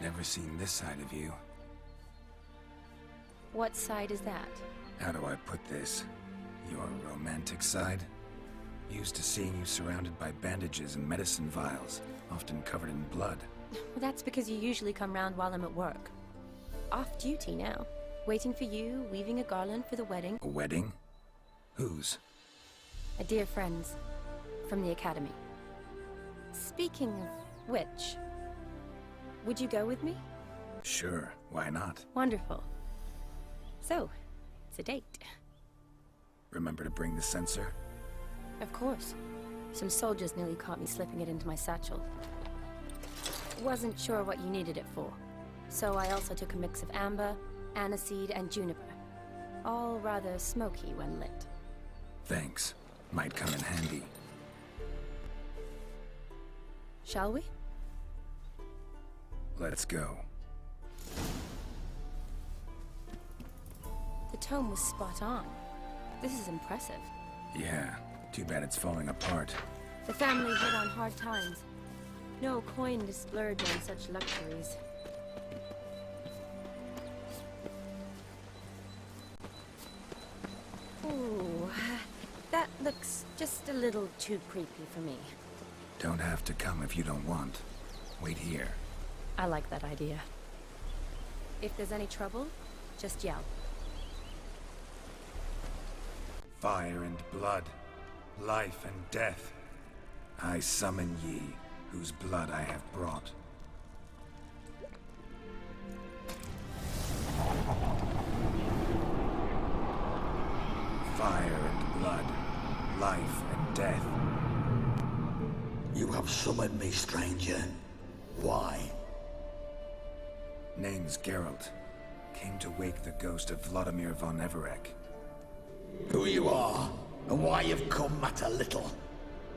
Never seen this side of you. What side is that? How do I put this? Your romantic side? Used to seeing you surrounded by bandages and medicine vials, often covered in blood. Well, that's because you usually come round while I'm at work. Off duty now. Waiting for you, weaving a garland for the wedding. A wedding? Whose? A dear friend's. From the academy. Speaking of which, would you go with me? Sure, why not? Wonderful. So, it's a date. Remember to bring the sensor? Of course. Some soldiers nearly caught me slipping it into my satchel. Wasn't sure what you needed it for. So I also took a mix of amber, aniseed, and juniper. All rather smoky when lit. Thanks. Might come in handy. Shall we? Let's go. The tome was spot on. This is impressive. Yeah, too bad it's falling apart. The family hit on hard times. No coin to splurge on such luxuries. Ooh, that looks just a little too creepy for me. Don't have to come if you don't want. Wait here. I like that idea. If there's any trouble, just yell. Fire and blood, life and death. I summon ye, whose blood I have brought. Fire and blood, life and death. You have summoned me, stranger. Why? Name's Geralt. Came to wake the ghost of Vladimir von Everec. Who you are, and why you've come matter little.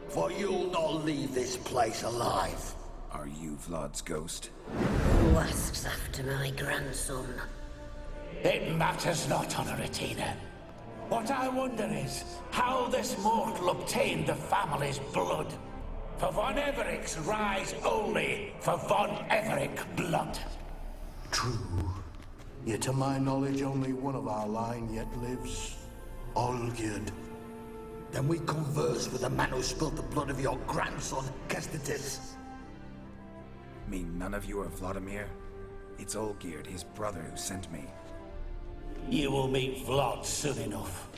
For you'll not leave this place alive. Are you Vlad's ghost? Who asks after my grandson? It matters not, Honoratina. What I wonder is how this mortal obtained the family's blood. For von Everic's rise only for von Everec blood. True. Yet to my knowledge, only one of our line yet lives. Olgierd. Then we converse with the man who spilled the blood of your grandson, Kestetis. Mean none of you are Vladimir? It's Olgierd, his brother, who sent me. You will meet Vlad soon enough.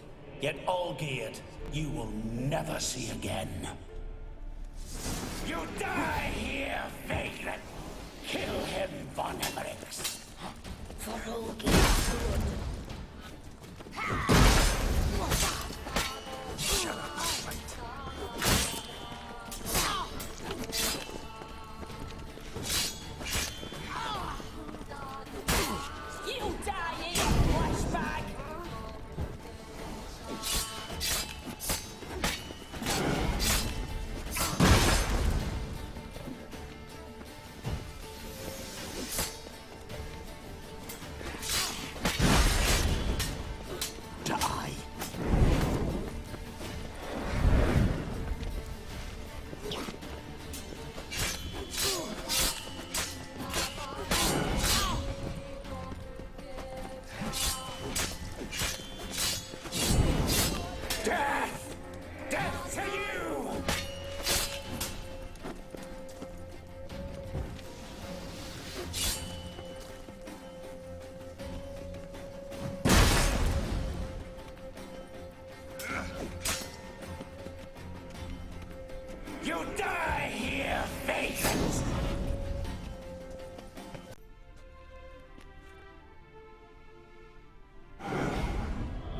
Yet Olgierd, you will never see again. You die here, vagrant! Kill him, von Everix! For Olgierd's good. Shut up, fight. You die in your flashback! Death! Death to you! You die here, vagrants!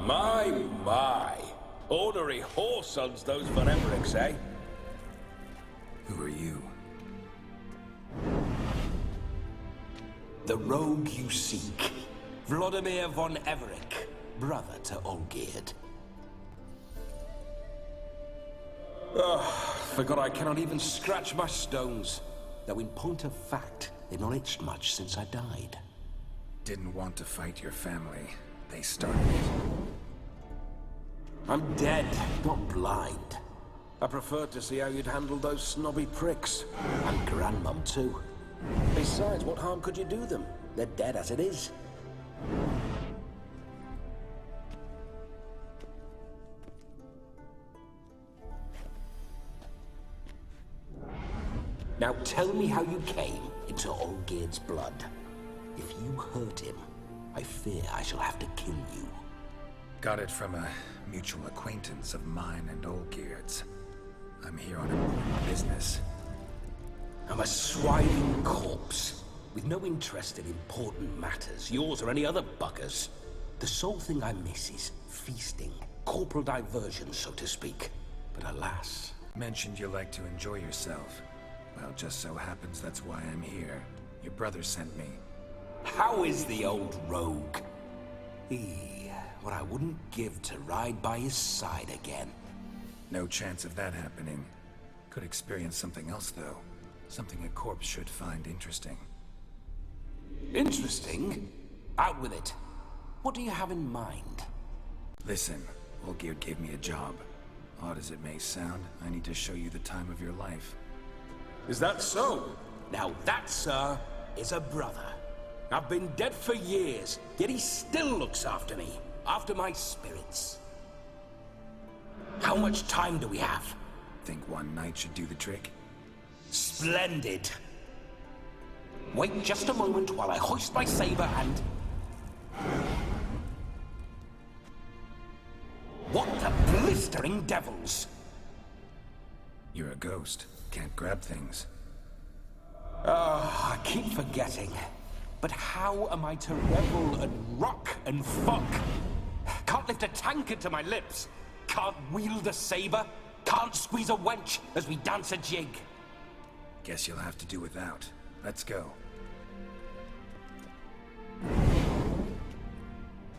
My. Ornery whoresons, those von Evericks, eh? Who are you? The rogue you seek. Vladimir von Everec, brother to Olgierd. Forgot I cannot even scratch my stones. Though in point of fact, they've not itched much since I died. Didn't want to fight your family. They started it. I'm dead, not blind. I preferred to see how you'd handle those snobby pricks. And Grandmum, too. Besides, what harm could you do them? They're dead as it is. Now tell me how you came into Olgierd's blood. If you hurt him, I fear I shall have to kill you. Got it from a mutual acquaintance of mine and Olgierd's. I'm here on important business. I'm a swiving corpse, with no interest in important matters, yours or any other buggers. The sole thing I miss is feasting, corporal diversion, so to speak. But alas... Mentioned you like to enjoy yourself. Well, just so happens that's why I'm here. Your brother sent me. How is the old rogue? What I wouldn't give to ride by his side again. No chance of that happening. Could experience something else, though. Something a corpse should find interesting. Interesting? Out with it. What do you have in mind? Listen, Olgierd gave me a job. Odd as it may sound, I need to show you the time of your life. Is that so? Now that, sir, is a brother. I've been dead for years, yet he still looks after me, after my spirits. How much time do we have? Think one night should do the trick? Splendid. Wait just a moment while I hoist my saber and... What the blistering devils? You're a ghost. Can't grab things. I keep forgetting. But how am I to revel and rock and fuck? Can't lift a tankard to my lips. Can't wield a saber. Can't squeeze a wench as we dance a jig. Guess you'll have to do without. Let's go.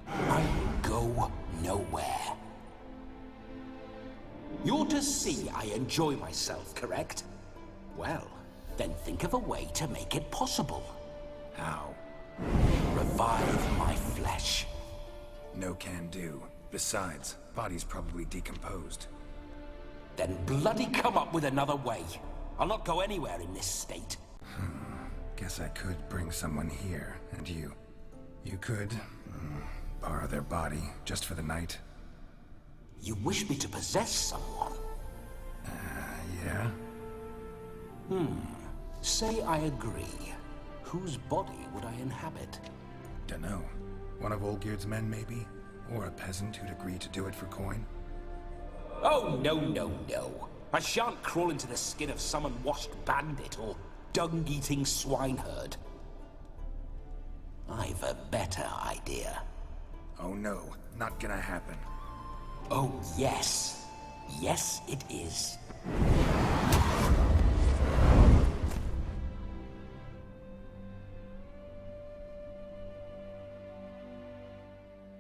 I go nowhere. You're to see I enjoy myself, correct? Well, then think of a way to make it possible. How? Revive my flesh. No can do. Besides, body's probably decomposed. Then bloody come up with another way. I'll not go anywhere in this state. Guess I could bring someone here, and you. You could borrow their body just for the night. You wish me to possess someone? Yeah? Say I agree. Whose body would I inhabit? Dunno. One of Olgierd's men, maybe? Or a peasant who'd agree to do it for coin? Oh, no, no, no. I shan't crawl into the skin of some unwashed bandit or dung-eating swineherd. I've a better idea. Oh no, not gonna happen. Oh, yes. Yes, it is.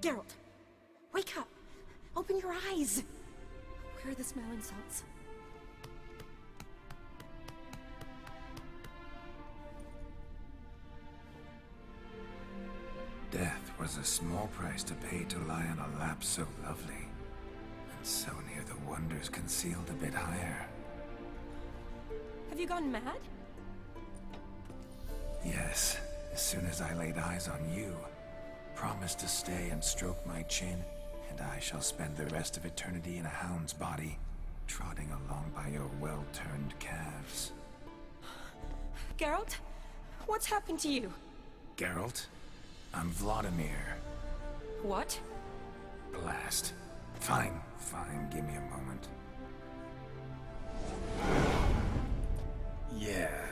Geralt, wake up! Open your eyes! Where are the smelling salts? Death was a small price to pay to lie on a lap so lovely, and so near the wonders concealed a bit higher. Have you gone mad? Yes, as soon as I laid eyes on you, promised to stay and stroke my chin, and I shall spend the rest of eternity in a hound's body, trotting along by your well-turned calves. Geralt? What's happened to you? Geralt? I'm Vladimir. What? Blast. Fine, give me a moment. Yeah,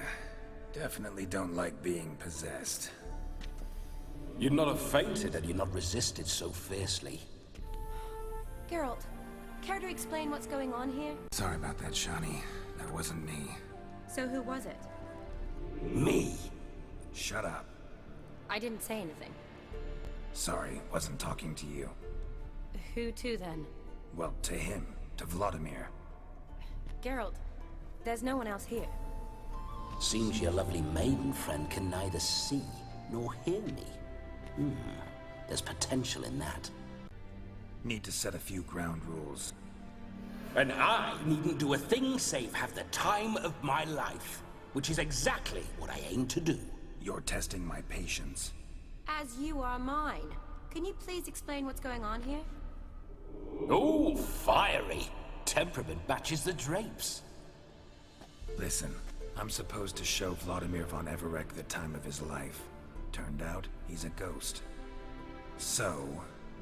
definitely don't like being possessed. You'd not have fainted had you not resisted so fiercely. Geralt, care to explain what's going on here? Sorry about that, Shani. That wasn't me. So who was it? Me? Shut up. I didn't say anything. Sorry, wasn't talking to you. Who to then? Well, to him. To Vladimir. Geralt, there's no one else here. Seems your lovely maiden friend can neither see nor hear me. There's potential in that. Need to set a few ground rules. And I needn't do a thing save have the time of my life. which is exactly what I aim to do. You're testing my patience. As you are mine. Can you please explain what's going on here? Oh, fiery. Temperament matches the drapes. Listen, I'm supposed to show Vladimir von Everec the time of his life. Turned out, he's a ghost. So,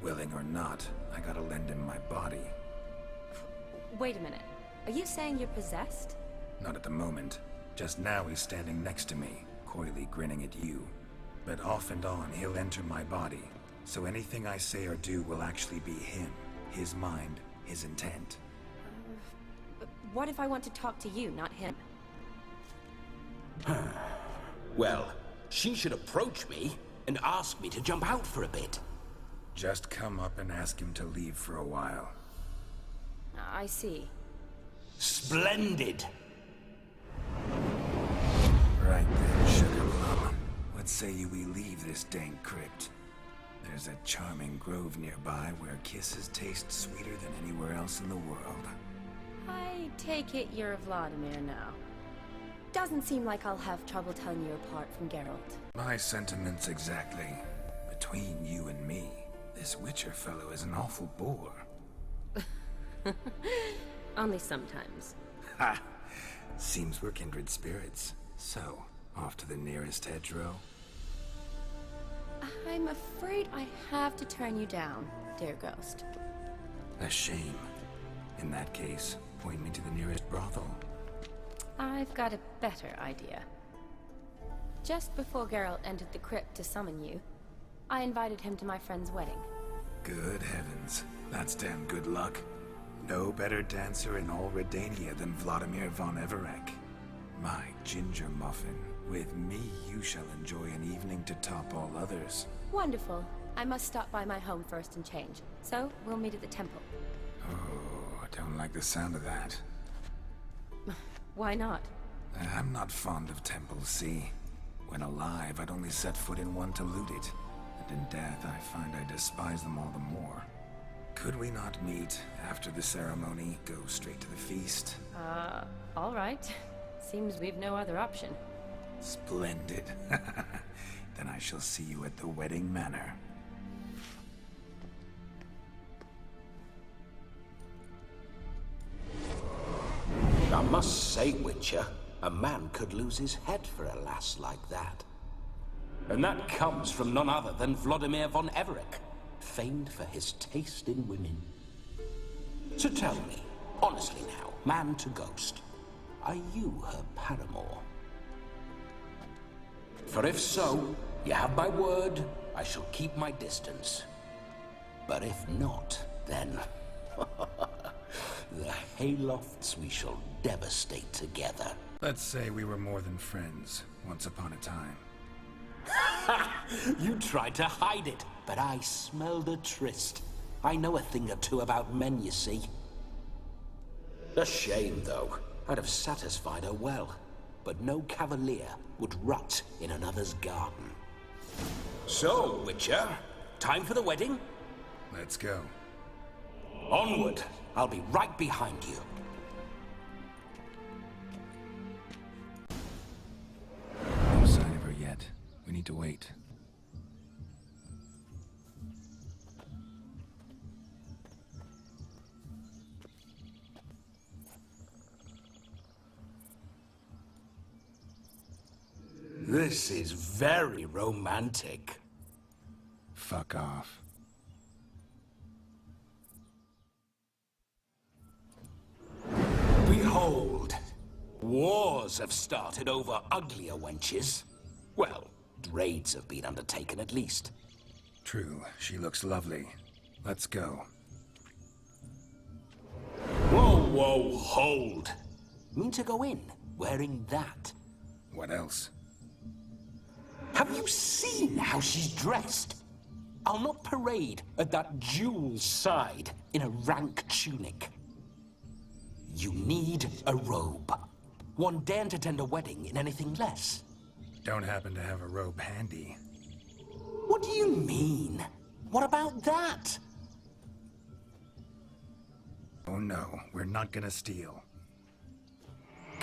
willing or not, I gotta lend him my body. Wait a minute. Are you saying you're possessed? Not at the moment. Just now he's standing next to me, coyly grinning at you. But off and on, he'll enter my body. So anything I say or do will actually be him. His mind, his intent. But what if I want to talk to you, not him? Well, she should approach me and ask me to jump out for a bit. Just come up and ask him to leave for a while. I see. Splendid! Right then, Sugar Plum. What say you we leave this dank crypt? There's a charming grove nearby where kisses taste sweeter than anywhere else in the world. I take it you're Vladimir now. Doesn't seem like I'll have trouble telling you apart from Geralt. My sentiments exactly. Between you and me, this Witcher fellow is an awful bore. Only sometimes. Ha! Seems we're kindred spirits. So, off to the nearest hedgerow? I'm afraid I have to turn you down, dear ghost. A shame. In that case, point me to the nearest brothel. I've got a better idea. Just before Geralt entered the crypt to summon you, I invited him to my friend's wedding. Good heavens. That's damn good luck. No better dancer in all Redania than Vladimir von Everec. My ginger muffin. With me, you shall enjoy an evening to top all others. Wonderful. I must stop by my home first and change. So, we'll meet at the temple. Oh, I don't like the sound of that. Why not? I'm not fond of temples, see? When alive, I'd only set foot in one to loot it. And in death, I find I despise them all the more. Could we not meet after the ceremony, go straight to the feast? All right. Seems we've no other option. Splendid. Then I shall see you at the wedding manor. I must say, Witcher, a man could lose his head for a lass like that. And that comes from none other than Vladimir von Everec, famed for his taste in women. So tell me, honestly now, man to ghost, are you her paramour? For if so, you have my word, I shall keep my distance. But if not, then... the Haylofts we shall devastate together. Let's say we were more than friends, once upon a time. You tried to hide it, but I smelled a tryst. I know a thing or two about men, you see. A shame, though. I'd have satisfied her well. But no cavalier would rot in another's garden. So, Witcher, time for the wedding? Let's go. Onward! I'll be right behind you. No sign of her yet. We need to wait. This is very romantic. Fuck off. Behold, wars have started over uglier wenches. Well, raids have been undertaken at least. True, she looks lovely. Let's go. Whoa, hold. Mean to go in, wearing that? What else? Have you seen how she's dressed? I'll not parade at that jewel's side in a rank tunic. You need a robe. One daren't attend a wedding in anything less. Don't happen to have a robe handy. What do you mean? What about that? Oh no, we're not gonna steal.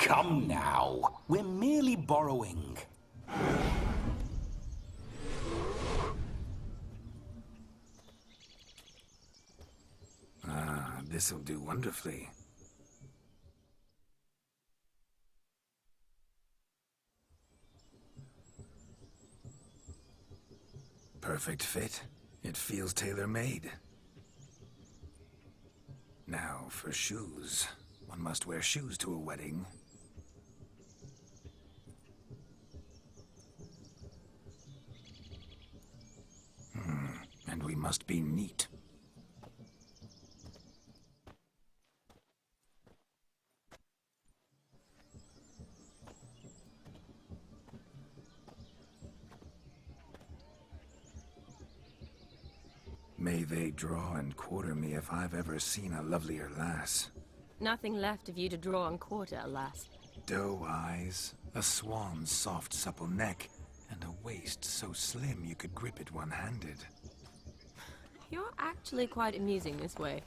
come now. We're merely borrowing. Ah, this'll do wonderfully. Perfect fit. It feels tailor-made. Now, for shoes. One must wear shoes to a wedding. And we must be neat. May they draw and quarter me if I've ever seen a lovelier lass. Nothing left of you to draw and quarter, alas. Doe eyes, a swan's soft supple neck, and a waist so slim you could grip it one-handed. You're actually quite amusing this way.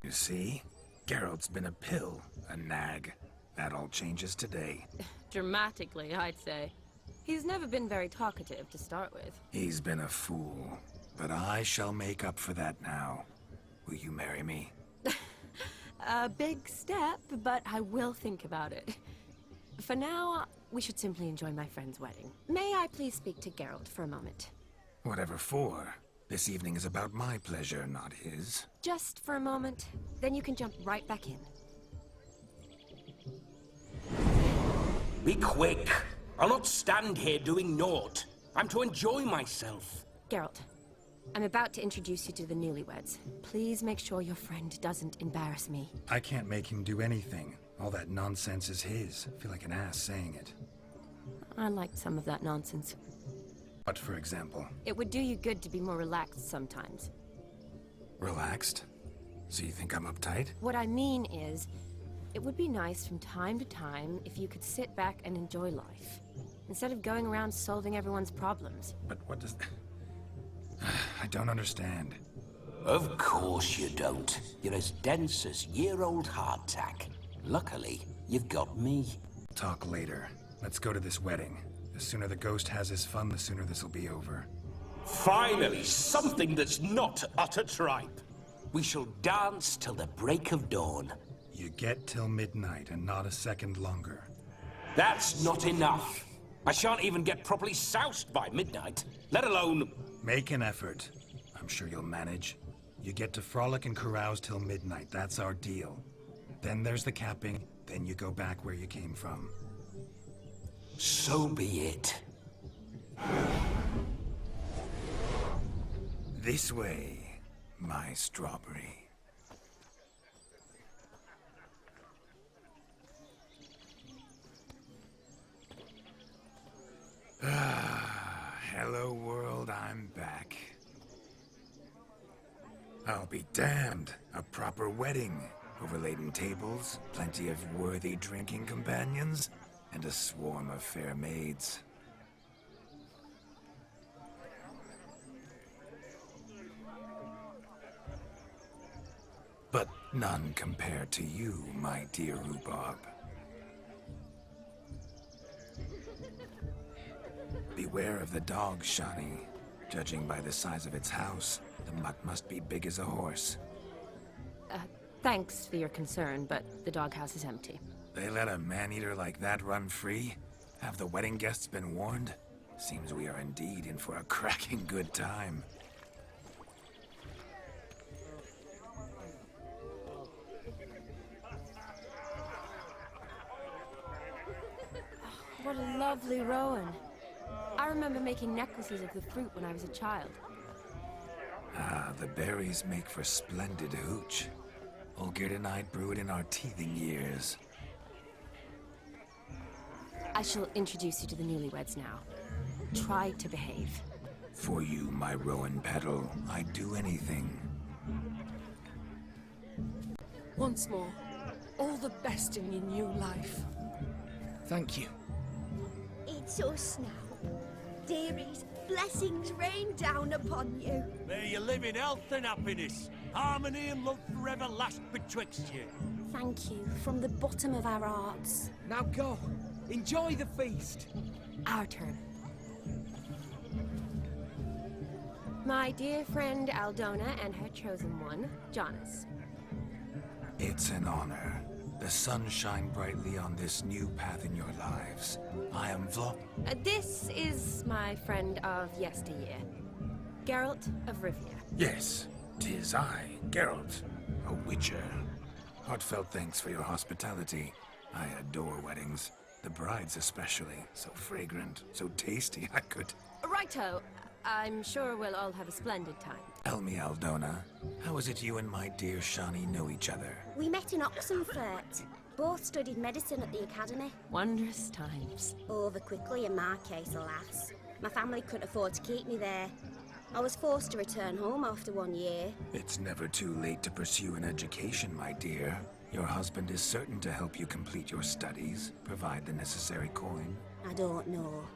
You see? Geralt's been a pill, a nag. That all changes today. Dramatically, I'd say. He's never been very talkative to start with. He's been a fool, but I shall make up for that now. Will you marry me? A big step, but I will think about it. For now, we should simply enjoy my friend's wedding. May I please speak to Geralt for a moment? Whatever for. This evening is about my pleasure, not his. Just for a moment, then you can jump right back in. Be quick. I'll not stand here doing naught. I'm to enjoy myself. Geralt, I'm about to introduce you to the newlyweds. Please make sure your friend doesn't embarrass me. I can't make him do anything. All that nonsense is his. I feel like an ass saying it. I liked some of that nonsense. What, for example? It would do you good to be more relaxed sometimes. Relaxed? So you think I'm uptight? What I mean is, it would be nice from time to time if you could sit back and enjoy life, instead of going around solving everyone's problems. But what does... I don't understand. Of course you don't. You're as dense as year-old hardtack. Luckily, you've got me. Talk later. Let's go to this wedding. The sooner the ghost has his fun, the sooner this'll be over. Finally, something that's not utter tripe. We shall dance till the break of dawn. You get till midnight and not a second longer. That's not enough. I shan't even get properly soused by midnight, let alone... Make an effort. I'm sure you'll manage. You get to frolic and carouse till midnight. That's our deal. Then there's the capping, then you go back where you came from. So be it. This way, my strawberry. Hello world, I'm back. I'll be damned. A proper wedding. Overladen tables, plenty of worthy drinking companions, and a swarm of fair maids. But none compared to you, my dear rhubarb. Beware of the dog, Shani. Judging by the size of its house, the mutt must be big as a horse. Thanks for your concern, but the doghouse is empty. They let a man-eater like that run free? Have the wedding guests been warned? Seems we are indeed in for a cracking good time. What a lovely rowan. I remember making necklaces of the fruit when I was a child. Ah, the berries make for splendid hooch. Olgierd and I brewed in our teething years. I shall introduce you to the newlyweds now. Try to behave. For you, my rowan petal, I'd do anything. Once more, all the best in your new life. Thank you. It's us now. Dearies, blessings rain down upon you. May you live in health and happiness. Harmony and love forever last betwixt you. Thank you from the bottom of our hearts. Now go. Enjoy the feast. Our turn. My dear friend Aldona and her chosen one, Jonas. It's an honor. The sun shine brightly on this new path in your lives. I am This is my friend of yesteryear, Geralt of Rivia. Yes, 'tis I, Geralt, a witcher. Heartfelt thanks for your hospitality. I adore weddings. The brides especially. So fragrant, so tasty, I could... Righto. I'm sure we'll all have a splendid time. Tell me, Aldona, how is it you and my dear Shani know each other? We met in Oxenfurt. Both studied medicine at the academy. Wondrous times. Over quickly in my case, alas. My family couldn't afford to keep me there. I was forced to return home after 1 year. It's never too late to pursue an education, my dear. Your husband is certain to help you complete your studies, provide the necessary coin. I don't know.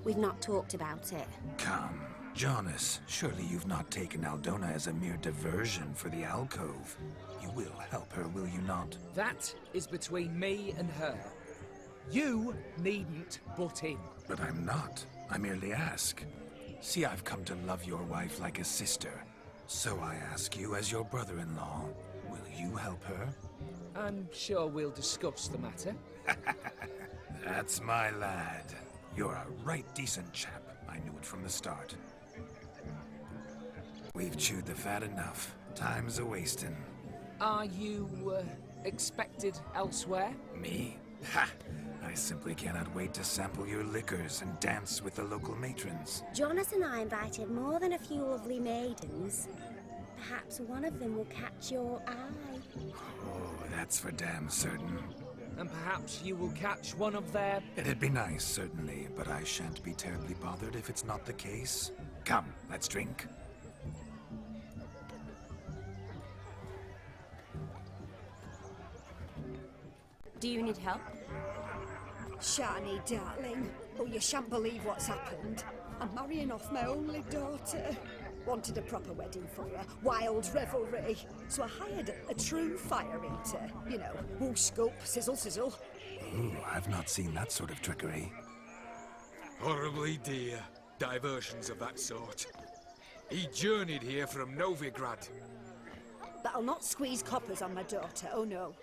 We've not talked about it. Come, Jonas, surely you've not taken Aldona as a mere diversion for the alcove. You will help her, will you not? That is between me and her. You needn't butt in. But I'm not. I merely ask. See, I've come to love your wife like a sister. So I ask you as your brother-in-law, will you help her? I'm sure we'll discuss the matter. That's my lad. You're a right decent chap. I knew it from the start. We've chewed the fat enough. Time's a-wasting. Are you, expected elsewhere? Me? Ha! I simply cannot wait to sample your liquors and dance with the local matrons. Jonas and I invited more than a few lovely maidens. Perhaps one of them will catch your eye. Oh, that's for damn certain. And perhaps you will catch one of their... It'd be nice, certainly, but I shan't be terribly bothered if it's not the case. Come, let's drink. Do you need help? Shani, darling. Oh, you shan't believe what's happened. I'm marrying off my only daughter. Wanted a proper wedding for her, wild revelry. So I hired a true fire eater. You know, whoosh, scoop, sizzle, sizzle. Ooh, I've not seen that sort of trickery. Horribly dear. Diversions of that sort. He journeyed here from Novigrad. But I'll not squeeze coppers on my daughter, oh no.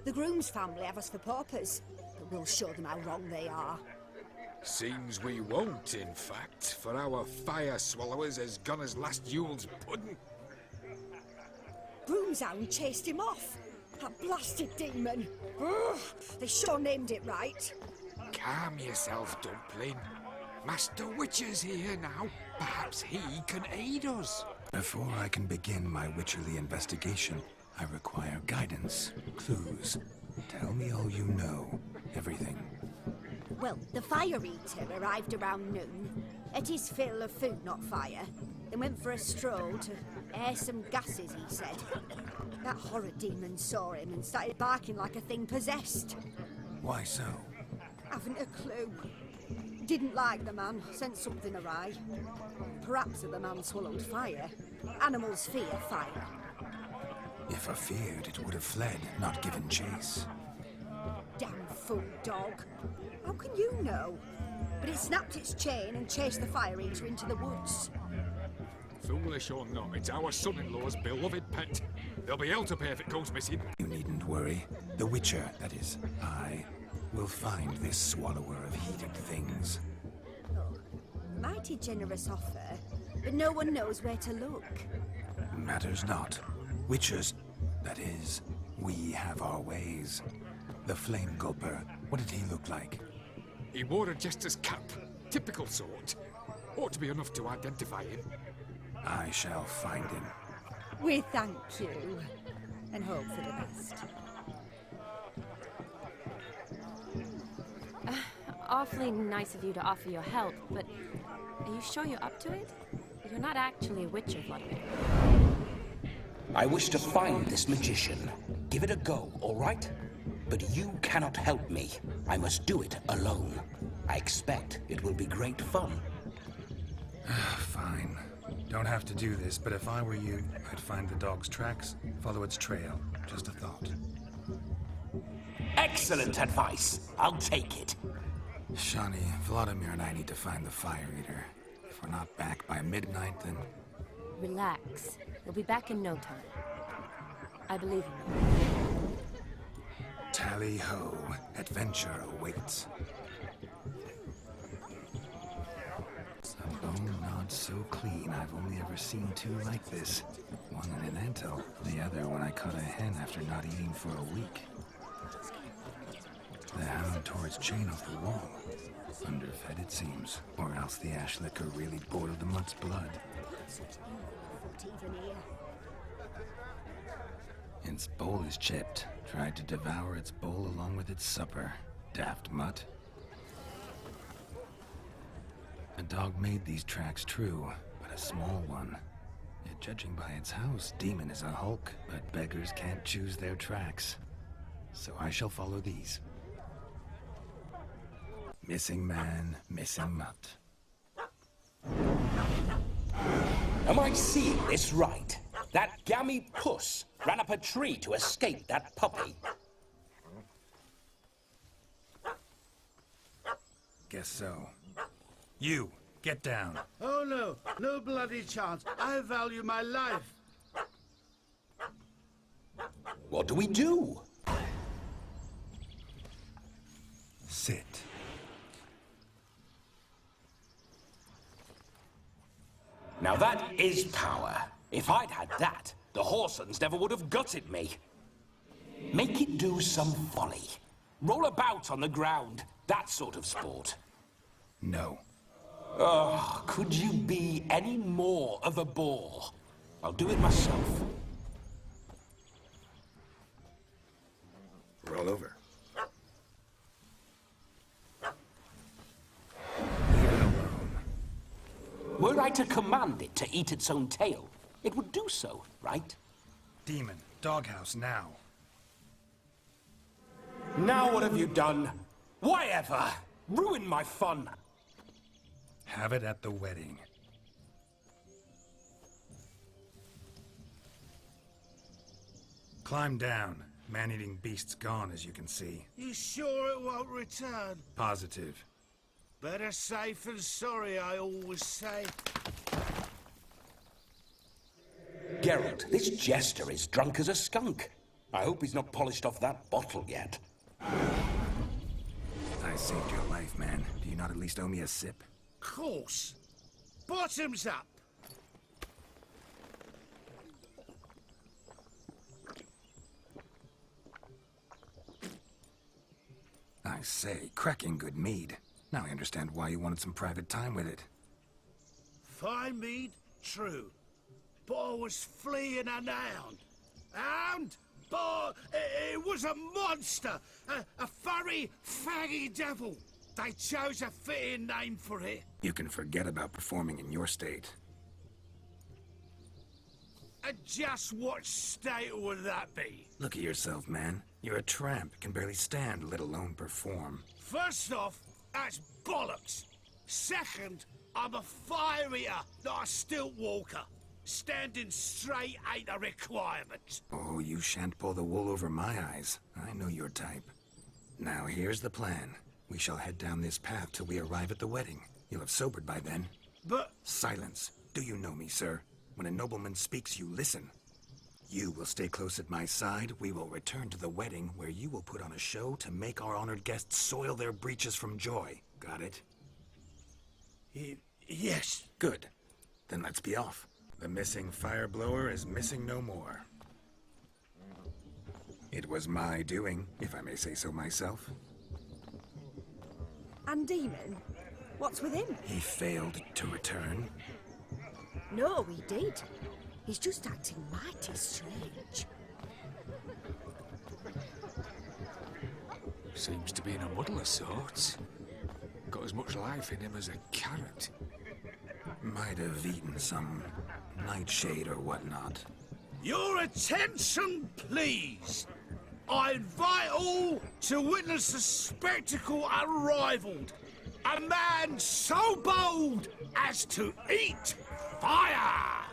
The groom's family have us for paupers, but we'll show them how wrong they are. Seems we won't, in fact, for our fire swallowers as gone as last Yule's pudding. Broomshound chased him off. That blasted demon. Ugh, they sure named it right. Calm yourself, Dumpling. Master Witcher's here now. Perhaps he can aid us. Before I can begin my witcherly investigation, I require guidance, clues. Tell me all you know. Everything. Well, the fire eater arrived around noon. Ate his fill of food, not fire. Then went for a stroll to air some gases, he said. That horror demon saw him and started barking like a thing possessed. Why so? Haven't a clue. Didn't like the man, sent something awry. Perhaps the man swallowed fire. Animals fear fire. If I feared, it would have fled, not given chase. Damn fool dog. How can you know? But it snapped its chain and chased the fire eater into the woods. Foolish or not, it's our son-in-law's beloved pet. There'll be hell to pay if it goes missing. You needn't worry. The Witcher, that is, I, will find this swallower of heated things. Oh, mighty generous offer, but no one knows where to look. Matters not. Witchers, that is, we have our ways. The Flame Gulper, what did he look like? He wore a jester's cap. Typical sort. Ought to be enough to identify him. I shall find him. We thank you, and hope for the best. Awfully nice of you to offer your help, but are you sure you're up to it? You're not actually a witcher, Vladimir. I wish to find this magician. Give it a go, all right? But you cannot help me. I must do it alone. I expect it will be great fun. Fine. Don't have to do this, but if I were you, I'd find the dog's tracks, follow its trail. Just a thought. Excellent advice. I'll take it. Shani, Vladimir and I need to find the Fire Eater. If we're not back by midnight, then... Relax. We'll be back in no time. I believe in you. Tally-ho. Adventure awaits. A bone not so clean. I've only ever seen two like this. One in an anthill, the other when I caught a hen after not eating for a week. The hound tore its chain off the wall. Underfed it seems, or else the ash liquor really boiled the mutt's blood. Its bowl is chipped. Tried to devour its bowl along with its supper. Daft mutt. A dog made these tracks true, but a small one. Yet judging by its house, Demon is a hulk, but beggars can't choose their tracks. So I shall follow these. Missing man, missing mutt. Am I seeing this right? That gammy puss ran up a tree to escape that puppy. Guess so. You, get down. Oh no, no bloody chance. I value my life. What do we do? Sit. Now that is power. If I'd had that, the Horsons never would have gutted me. Make it do some folly. Roll about on the ground. That sort of sport. No. Oh, could you be any more of a bore? I'll do it myself. Roll over. Were I to command it to eat its own tail, it would do so, right? Demon, doghouse now. Now what have you done? Why ever? Ruin my fun. Have it at the wedding. Climb down. Man-eating beast's gone, as you can see. You sure it won't return? Positive. Better safe than sorry, I always say. Geralt, this jester is drunk as a skunk. I hope he's not polished off that bottle yet. I saved your life, man. Do you not at least owe me a sip? Course. Bottoms up. I say, cracking good mead. Now I understand why you wanted some private time with it. Fine mead, true. But I was fleeing an hound. Hound? But it was a monster. A furry, faggy devil. They chose a fitting name for it. You can forget about performing in your state. And just what state would that be? Look at yourself, man. You're a tramp, can barely stand, let alone perform. First off, that's bollocks. Second, I'm a fire eater, not a stilt walker. Standing straight ain't a requirement. Oh, you shan't pull the wool over my eyes. I know your type. Now, here's the plan. We shall head down this path till we arrive at the wedding. You'll have sobered by then. But... Silence. Do you know me, sir? When a nobleman speaks, you listen. You will stay close at my side. We will return to the wedding, where you will put on a show to make our honored guests soil their breeches from joy. Got it? Yes. Good. Then let's be off. The missing fire blower is missing no more. It was my doing, if I may say so myself. And Demon? What's with him? He failed to return. No, he did. He's just acting mighty strange. Seems to be in a muddle of sorts. Got as much life in him as a carrot. Might have eaten some nightshade or whatnot. Your attention, please. I invite all to witness a spectacle unrivaled. A man so bold as to eat fire!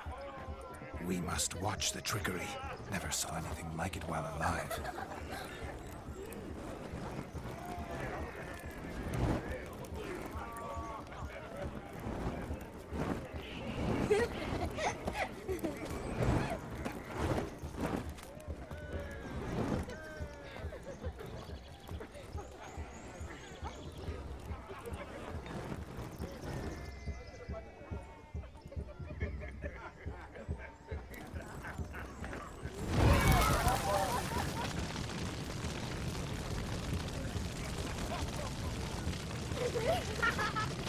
We must watch the trickery. Never saw anything like it while alive. Shani!